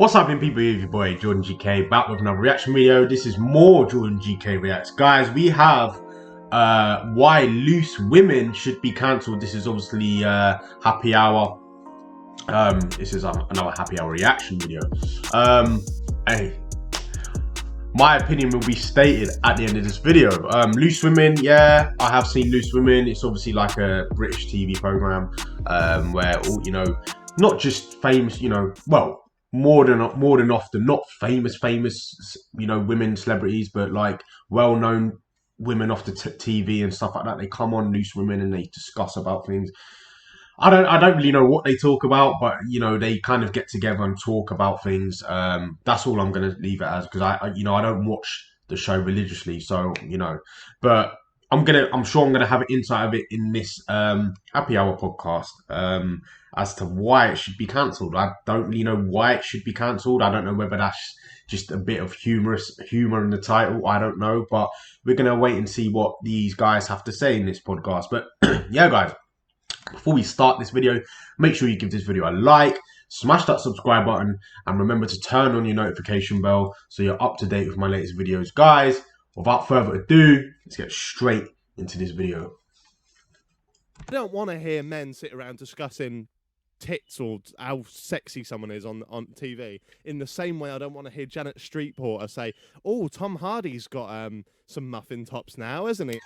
What's happening, people? It's your boy Jordan GK back with another reaction video. This is more Jordan GK reacts. Guys, we have why loose women should be cancelled. This is obviously happy hour. This is another happy hour reaction video. Hey, my opinion will be stated at the end of this video. Loose Women, yeah, I have seen Loose Women. It's obviously like a British TV program where all, you know, not just famous, you know, well, more than often, not famous, you know, women celebrities, but like well-known women off the TV and stuff like that. They come on Loose Women and they discuss about things. I don't really know what they talk about, but you know, they kind of get together and talk about things. That's all I'm gonna leave it as, because I you know, I don't watch the show religiously, so you know, but I'm sure I'm gonna have an insight of it in this happy hour podcast as to why it should be cancelled. I don't really know why it should be cancelled. I don't know whether that's just a bit of humor in the title. I don't know, but we're gonna wait and see what these guys have to say in this podcast. But yeah, guys, before we start this video, make sure you give this video a like, smash that subscribe button, and remember to turn on your notification bell so you're up to date with my latest videos. Guys, without further ado, let's get straight into this video. I don't want to hear men sit around discussing tits or how sexy someone is on TV. In the same way, I don't want to hear Janet Street Porter say, "Oh, Tom Hardy's got some muffin tops now, hasn't he?"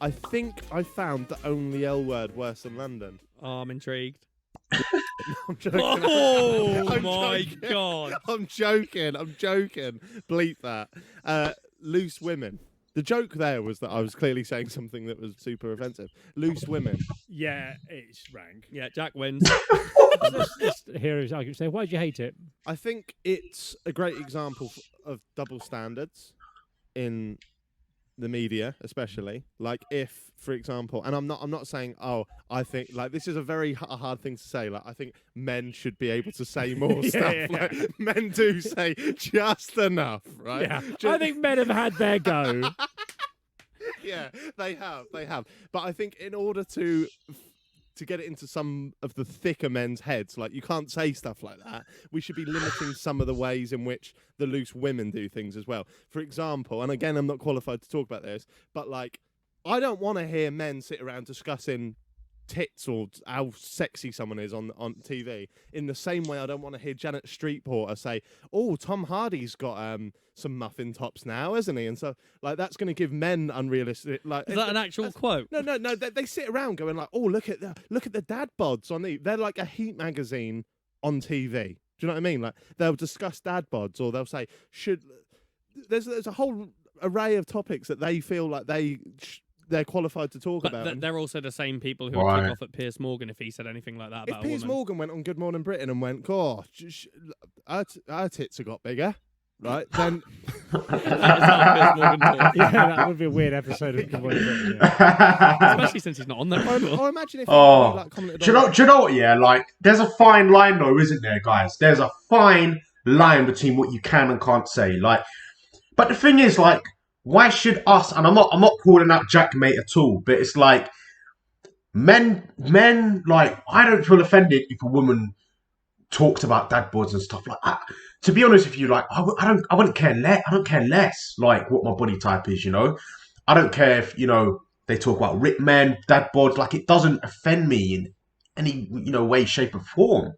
I think I found the only L word worse than London. Oh, I'm intrigued. I'm joking. Oh my god! I'm joking. Bleep that. Loose Women. The joke there was that I was clearly saying something that was super offensive. Loose Women. Yeah, it's rank. Yeah, Jack wins. Let's hear his argument. Say, why do you hate it? I think it's a great example of double standards in the media, especially. Like, if, for example, and I'm not saying, oh, I think, like, this is a very hard thing to say. Like, I think men should be able to say more stuff. Yeah. Like, men do say just enough, right? Yeah, I think men have had their go. Yeah, they have. But I think in order to get it into some of the thicker men's heads, like, you can't say stuff like that. We should be limiting some of the ways in which the loose women do things as well. For example, and again, I'm not qualified to talk about this, but like, I don't want to hear men sit around discussing tits or how sexy someone is on TV. In the same way, I don't want to hear Janet Street Porter say, "Oh, Tom Hardy's got some muffin tops now, hasn't he?" And so, like, that's going to give men unrealistic. Like, Is that an actual quote? No. They sit around going like, "Oh, look at the dad bods on the." They're like a Heat magazine on TV. Do you know what I mean? Like, they'll discuss dad bods, or they'll say, There's a whole array of topics that they feel like they're qualified to talk about. But they're also the same people who would kick off at Piers Morgan if he said anything like that about If Piers Morgan went on Good Morning Britain and went, "Gosh, our tits have got bigger," right? Then that is how Piers Morgan talks. Yeah, that would be a weird episode of Good Morning Britain, yeah. Especially since he's not on there. or imagine if he like commented Do you know what, yeah? Like, there's a fine line though, isn't there, guys? There's a fine line between what you can and can't say. Like, but the thing is, like, why should us, and I'm not calling out Jack, mate, at all, but it's like, men, like, I don't feel offended if a woman talked about dad boards and stuff like that. To be honest with you, like, I don't care less, like, what my body type is, you know? I don't care if, you know, they talk about ripped men, dad boards, like, it doesn't offend me in any, you know, way, shape or form.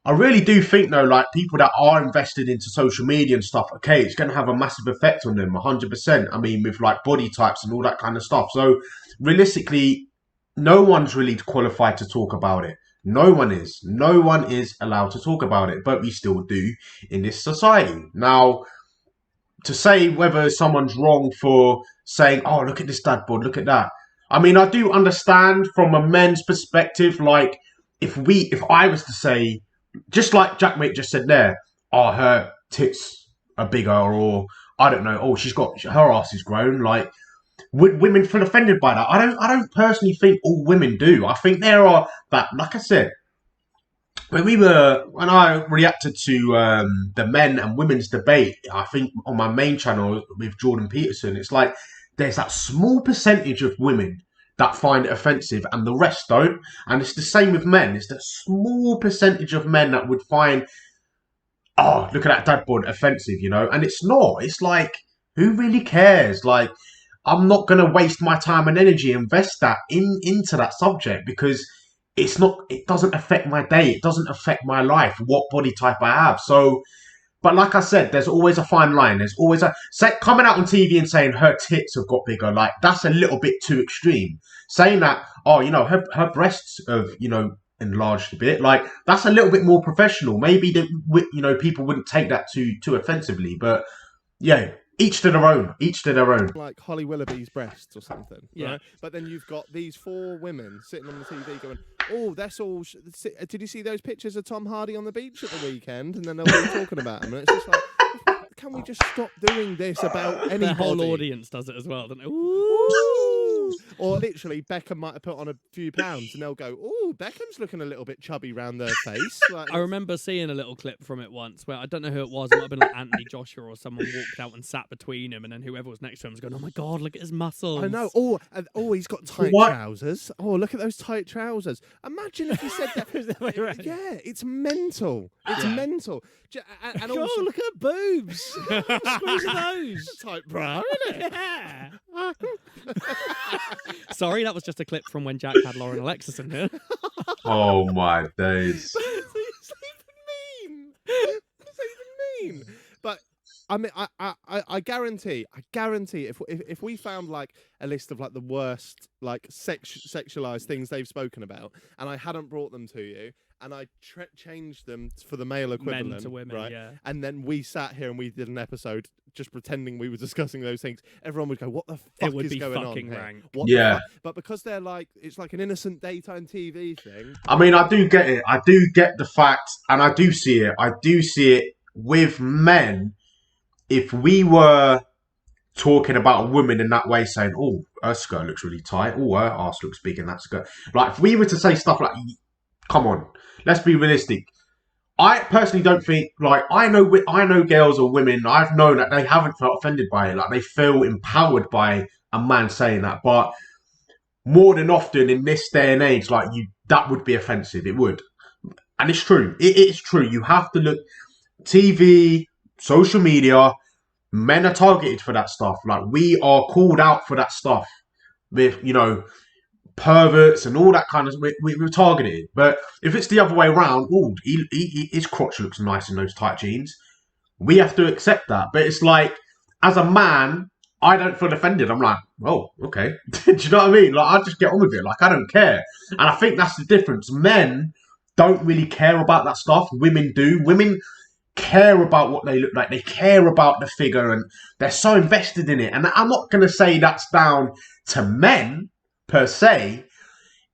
I really do think, though, like, people that are invested into social media and stuff, okay, it's going to have a massive effect on them, 100%. I mean, with, like, body types and all that kind of stuff. So, realistically, no one's really qualified to talk about it. No one is. No one is allowed to talk about it, but we still do in this society. Now, to say whether someone's wrong for saying, "Oh, look at this dad board, look at that." I mean, I do understand from a men's perspective, like, if I was to say, just like Jack Mate just said there, "Oh, her tits are bigger," or I don't know, "Oh, her ass is grown." Like, would women feel offended by that? I don't personally think all women do. I think there are that, like I said, when I reacted to the men and women's debate, I think on my main channel with Jordan Peterson, it's like there's that small percentage of women that find it offensive and the rest don't. And it's the same with men. It's the small percentage of men that would find, oh, look at that dad bod offensive, you know? And it's not. It's like, who really cares? Like, I'm not going to waste my time and energy, invest that into that subject because it doesn't affect my day. It doesn't affect my life, what body type I have. So, but like I said, there's always a fine line. There's always coming out on TV and saying her tits have got bigger. Like, that's a little bit too extreme. Saying that, oh, you know, her breasts have, you know, enlarged a bit. Like, that's a little bit more professional. Maybe you know, people wouldn't take that too offensively. But yeah, each to their own. Each to their own. Like Holly Willoughby's breasts or something. Yeah. Right? But then you've got these 4 women sitting on the TV going, oh, that's all. Did you see those pictures of Tom Hardy on the beach at the weekend? And then they'll be talking about him. And it's just like, can we just stop doing this about anybody? The whole audience does it as well, don't they? Ooh. Or literally, Beckham might have put on a few pounds and they'll go, oh, Beckham's looking a little bit chubby round their face. Like, I remember seeing a little clip from it once where I don't know who it was. It might have been like Anthony Joshua or someone walked out and sat between him, and then whoever was next to him was going, "Oh my god, look at his muscles." I know. Oh, he's got tight trousers. Oh, look at those tight trousers. Imagine if he said that. Yeah, it's mental. It's mental. And also, Oh, look at her boobs. Squeeze of those. tight bra, isn't it? Yeah. Sorry, that was just a clip from when Jack had Lauren Alexis in here. Oh my days. It's even mean. It's even mean. But I mean, I guarantee if we found like a list of like the worst like sexualized things they've spoken about, and I hadn't brought them to you, and I changed them for the male equivalent, Men to women, right? yeah. And then we sat here and we did an episode just pretending we were discussing those things. Everyone would go, "What the fuck would is be going on fucking here?" rank. What the Yeah. fuck? But because they're like, it's like an innocent daytime TV thing. I mean, I do get it. I do get the fact, and I do see it. I do see it with men. If we were talking about a woman in that way, saying, "Oh, her skirt looks really tight. Oh, her ass looks big in that skirt," like if we were to say stuff like, "Come on, let's be realistic." I personally don't think, like, I know girls or women, I've known that they haven't felt offended by it. Like, they feel empowered by a man saying that. But more than often in this day and age, like, that would be offensive. It would. And it's true. It is true. You have to look, TV, social media, men are targeted for that stuff. Like, we are called out for that stuff with, you know, perverts and all that kind of, we're targeted. But if it's the other way around, oh, his crotch looks nice in those tight jeans, we have to accept that. But it's like, as a man, I don't feel offended. I'm like, oh, okay. Do you know what I mean? Like, I just get on with it. Like, I don't care. And I think that's the difference. Men don't really care about that stuff. Women do. Women care about what they look like. They care about the figure and they're so invested in it. And I'm not going to say that's down to men per se.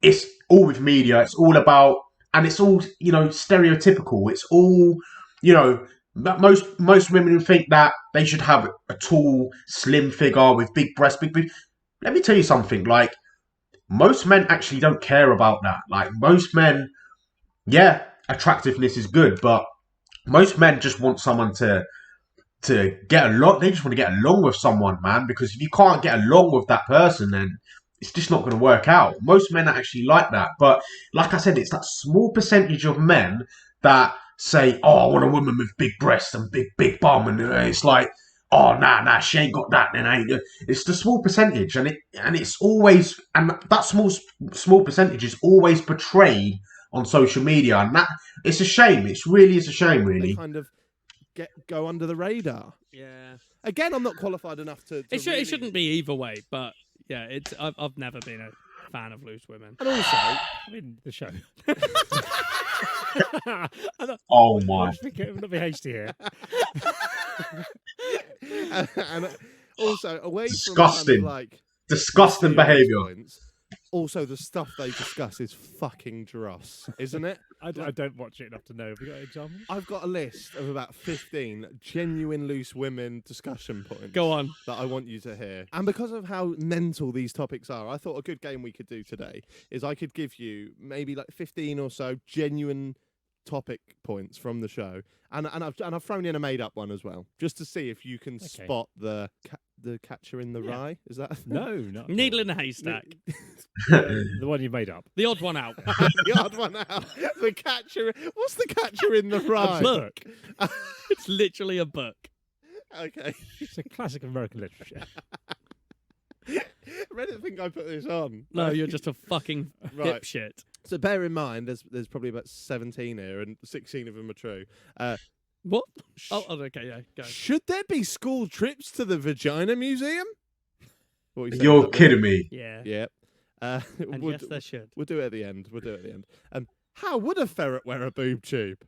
It's all with media. It's all about, and it's all, you know, stereotypical. It's all, you know, most women think that they should have a tall, slim figure with big breasts, big boobs. Let me tell you something. Like, most men actually don't care about that. Like, most men, yeah, attractiveness is good, but most men just want someone to get along. They just want to get along with someone, man. Because if you can't get along with that person, then it's just not going to work out. Most men are actually like that. But like I said, it's that small percentage of men that say, "Oh, I want a woman with big breasts and big bum," and it's like, "Oh, nah, she ain't got that." Then it's the small percentage, and it's always, and that small percentage is always portrayed on social media, and that, it's a shame. It really is a shame, really. They kind of go under the radar. Yeah. Again, I'm not qualified enough to It really... shouldn't be either way, but yeah, I've never been a fan of loose women. And also, I mean, the show. Oh my! Not be hasty here. and also away Disgusting. from like Disgusting behaviour. points, also the stuff they discuss is fucking dross, isn't it? I don't watch it enough to know. Have you got examples? I've got a list of about 15 genuine loose women discussion points. Go on. That I want you to hear. And because of how mental these topics are, I thought a good game we could do today is I could give you maybe like 15 or so genuine topic points from the show, and I've thrown in a made up one as well, just to see if you can spot the The Catcher in the Rye? Is that No, not Needle in a haystack. the one you made up. The odd one out. the odd one out? The Catcher. What's the Catcher in the Rye? A book. It's literally a book. Okay. It's a classic American literature. I didn't think I put this on. No, you're just a fucking Right. dipshit. So bear in mind, there's probably about 17 here, and 16 of them are true. What? Oh, okay, yeah, go. Should there be school trips to the Vagina Museum? What are you saying You're about that? kidding me. Yeah. Yep. And yes, there should. We'll do it at the end. How would a ferret wear a boob tube?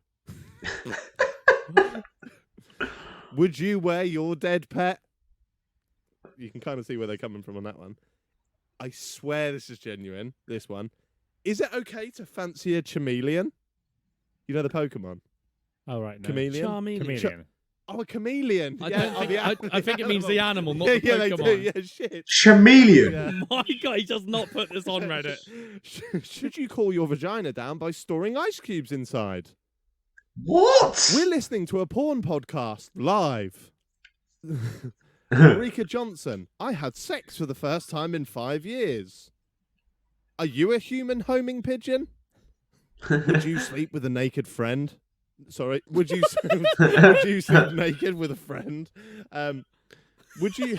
Would you wear your dead pet? You can kind of see where they're coming from on that one. I swear this is genuine, this one. Is it okay to fancy a chameleon? You know the Pokemon? Oh, right. No. Chameleon? Chameleon. Oh, a chameleon. I, yeah, don't oh, think, the I think it means the animal, not yeah, the yeah, they Pokemon. do. Yeah, shit. Chameleon. Yeah. My God, he does not put this on Reddit. Should you cool your vagina down by storing ice cubes inside? What? We're listening to a porn podcast live. Eureka Johnson. I had sex for the first time in 5 years. Are you a human homing pigeon? Would you sleep with a naked friend? Sorry, would you sleep naked with a friend? Would you?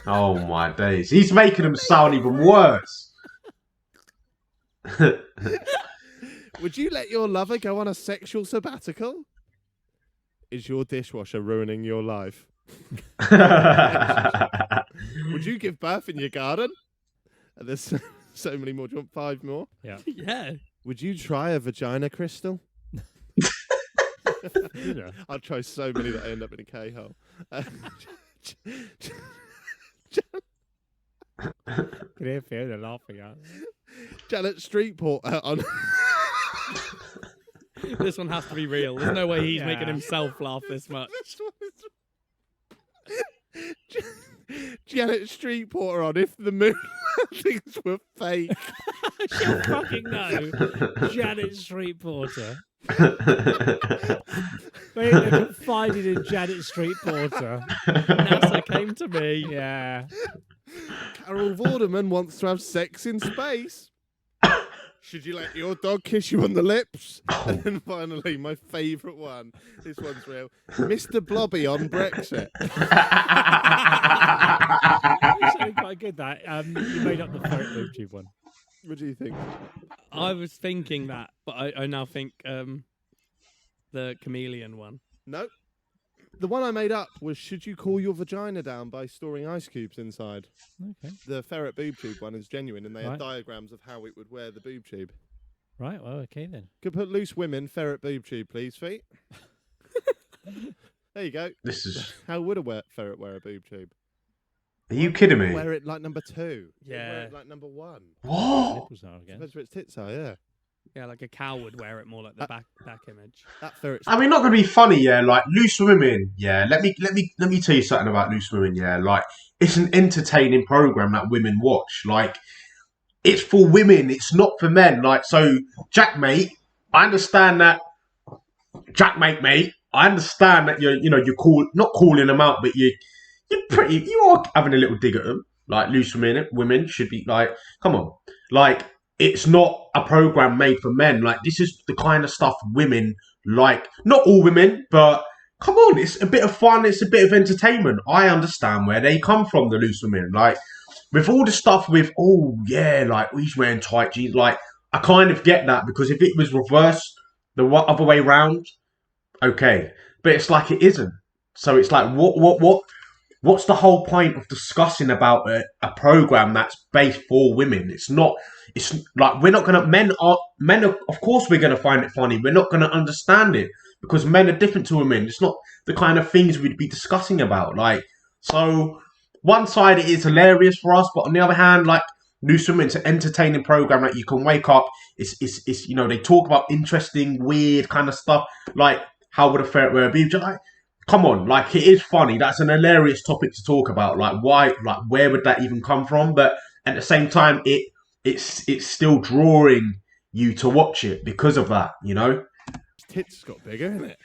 Oh my days. He's making them sound even worse. Would you let your lover go on a sexual sabbatical? Is your dishwasher ruining your life? Would you give birth in your garden? And there's so many more. Do you want 5 more? Yeah. Yeah. Would you try a vagina crystal? Yeah. I'd try so many that I end up in a K-hole. Can hear Fiona laughing at us. Janet Streetport on. This one has to be real. There's no way he's Yeah. making himself laugh this much. Janet Street Porter on if the moon landings were fake. She'll fucking know. Janet Street Porter. They confided in Janet Street Porter. NASA came to me. Yeah. Carol Vorderman wants to have sex in space. Should you let your dog kiss you on the lips? And then finally, my favourite one. This one's real. Mr. Blobby on Brexit. It's actually quite good that. You made up the ferret boob tube one. What do you think? I was thinking that, but I now think the chameleon one. No. The one I made up was should you cool your vagina down by storing ice cubes inside? Okay. The ferret boob tube one is genuine, and they have Right. diagrams of how it would wear the boob tube. Right, well, okay then. Could put loose women, ferret boob tube, please, feet. There you go. This is. How would a ferret wear a boob tube? Are you kidding me? Wear it like number 2. It'd Yeah. Wear it like number 1. What? Nipples are again. Depends where its tits are, yeah. Yeah, like a cow would wear it more like the back image. That ferret's I mean, not gonna be funny, yeah. Like loose women, yeah. Let me tell you something about loose women, yeah. Like it's an entertaining program that women watch. Like it's for women, it's not for men. Like so, Jackmate, I understand that. Mate, I understand that you're not calling them out, but you are having a little dig at them. Like loose women should be like, come on, like. It's not a program made for men. Like, this is the kind of stuff women like. Not all women, but come on, it's a bit of fun. It's a bit of entertainment. I understand where they come from, the loose women. Like, with all the stuff with, oh, yeah, like, he's wearing tight jeans. Like, I kind of get that because if it was reversed the other way round, okay. But it's like it isn't. So it's like, what's the whole point of discussing about a program that's based for women? It's not. It's like we're not gonna. Men are. Of course, we're gonna find it funny. We're not gonna understand it because men are different to women. It's not the kind of things we'd be discussing about. Like so, one side it is hilarious for us, but on the other hand, like Loose Women, it's an entertaining program that you can wake up. It's they talk about interesting, weird kind of stuff. Like how would a ferret wear a boob? Like, come on, like it is funny. That's an hilarious topic to talk about. Like why? Like where would that even come from? But at the same time, it's still drawing you to watch it because of that. tits got bigger, isn't it?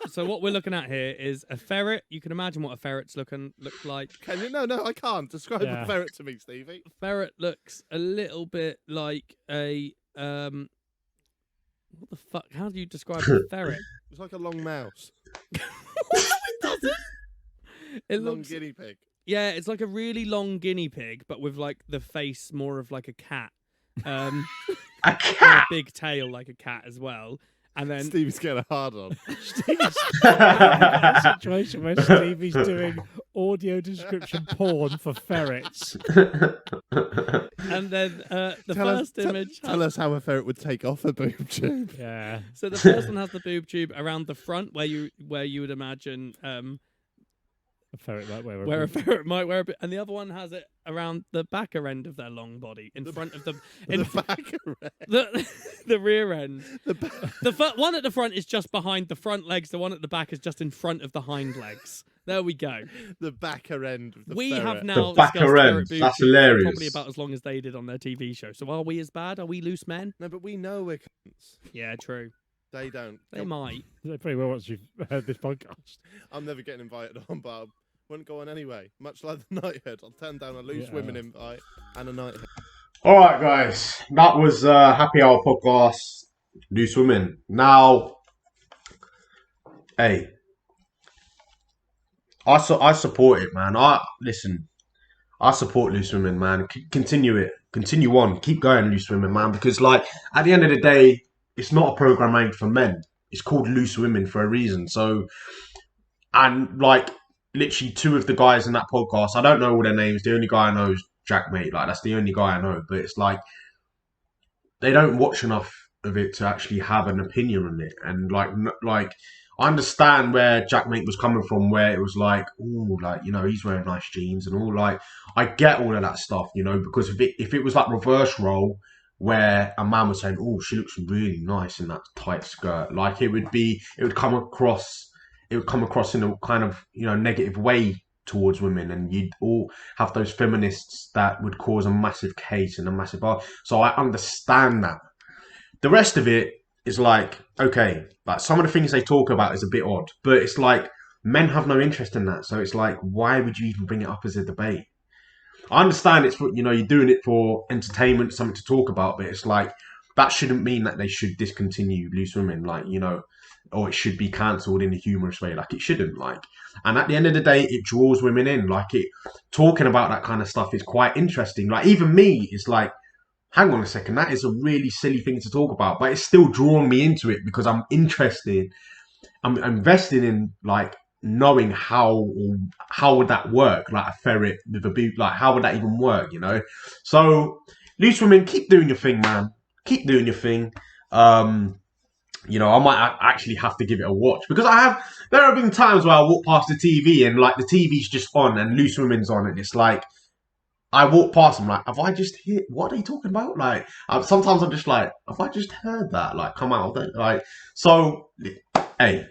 So what we're looking at here is a ferret. You can imagine what a ferret's look like. Can you? No, I can't. Describe Yeah. a ferret to me, Stevie. Ferret looks a little bit like a what the fuck? How do you describe a ferret? It's like a long mouse. It Long looks, guinea pig. yeah, it's like a really long guinea pig, but with like the face more of like a cat. A And a cat. big tail like a cat as well. And then Stevie's getting a hard on. Stevie's a situation where Stevie's doing audio description porn for ferrets. and then the first image Tell us how a ferret would take off a boob tube. Yeah. So the first one has the boob tube around the front where you would imagine A ferret might wear a where a boob. ferret might wear a bit, and the other one has it around the backer end of their long body, in front of the The back of it. the rear end. The back. The one at the front is just behind the front legs. The one at the back is just in front of the hind legs. There we go. The backer end of the We ferret. have now The backer discussed ferret ends. boob That's tubes hilarious. probably about as long as they did on their TV show. So are we as bad? Are we loose men? No, but we know we're cunts. Yeah, true. They don't. They might. They pretty well once you've heard this podcast. I'm never getting invited on, but I wouldn't go on anyway. Much like the nighthead. I'll turn down a loose Yeah. women invite and a nighthead. All right, guys. That was Happy Hour podcast. Loose women. Now, hey, I support it, man. I support loose women, man. Continue it. Continue on. Keep going, loose women, man. Because, like, at the end of the day, it's not a program aimed for men. It's called Loose Women for a reason. So, and like, literally two of the guys in that podcast, I don't know all their names. The only guy I know is Jack Mate. Like, that's the only guy I know. But it's like, they don't watch enough of it to actually have an opinion on it. And like, I understand where Jack Mate was coming from, where it was like, oh, like, you know, he's wearing nice jeans and all. Like, I get all of that stuff, you know, because if it was like reverse role, where a man was saying, oh, she looks really nice in that tight skirt, like, it would come across in a kind of, you know, negative way towards women, and you'd all have those feminists that would cause a massive case and a massive argument. So I understand that. The rest of it is like, okay, like, some of the things they talk about is a bit odd, but it's like, men have no interest in that. So it's like, why would you even bring it up as a debate? I understand it's for, you know, you're doing it for entertainment, something to talk about, but it's like, that shouldn't mean that they should discontinue Loose Women, like, you know, or it should be cancelled in a humorous way. Like, it shouldn't, like. And at the end of the day, it draws women in. Like, talking about that kind of stuff is quite interesting. Like, even me, it's like, hang on a second, that is a really silly thing to talk about, but it's still drawing me into it because I'm interested. I'm invested in, like, knowing how would that work, like a ferret with a boot, like, how would that even work, you know? So, Loose Women, keep doing your thing, man. Keep doing your thing. You know, I might actually have to give it a watch, because there have been times where I walk past the TV and, like, the TV's just on and Loose Women's on, and it's like, I walk past them like, have I just heard, what are you talking about? Like, sometimes I'm just like, have I just heard that? Like, come out, like, so, hey,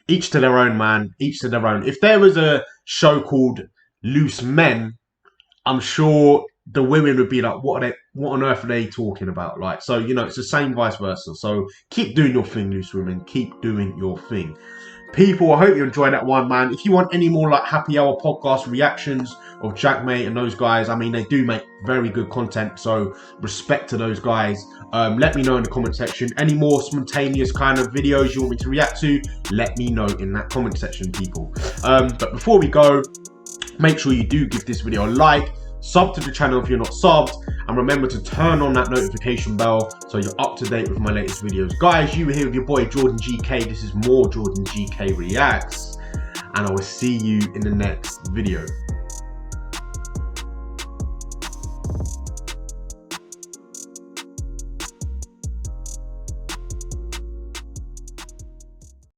each to their own, man. Each to their own. If there was a show called Loose Men, I'm sure the women would be like, what on earth are they talking about? Like, so, you know, it's the same vice versa. So keep doing your thing, Loose Women. Keep doing your thing. People, I hope you enjoyed that one, man. If you want any more, like, Happy Hour podcast reactions of Jack Mate and those guys, I mean, they do make very good content, so respect to those guys. Let me know in the comment section. Any more spontaneous kind of videos you want me to react to, let me know in that comment section, people. But before we go, make sure you do give this video a like, sub to the channel if you're not subbed, and remember to turn on that notification bell so you're up to date with my latest videos. Guys, you were here with your boy Jordan GK. This is more Jordan GK Reacts, and I will see you in the next video.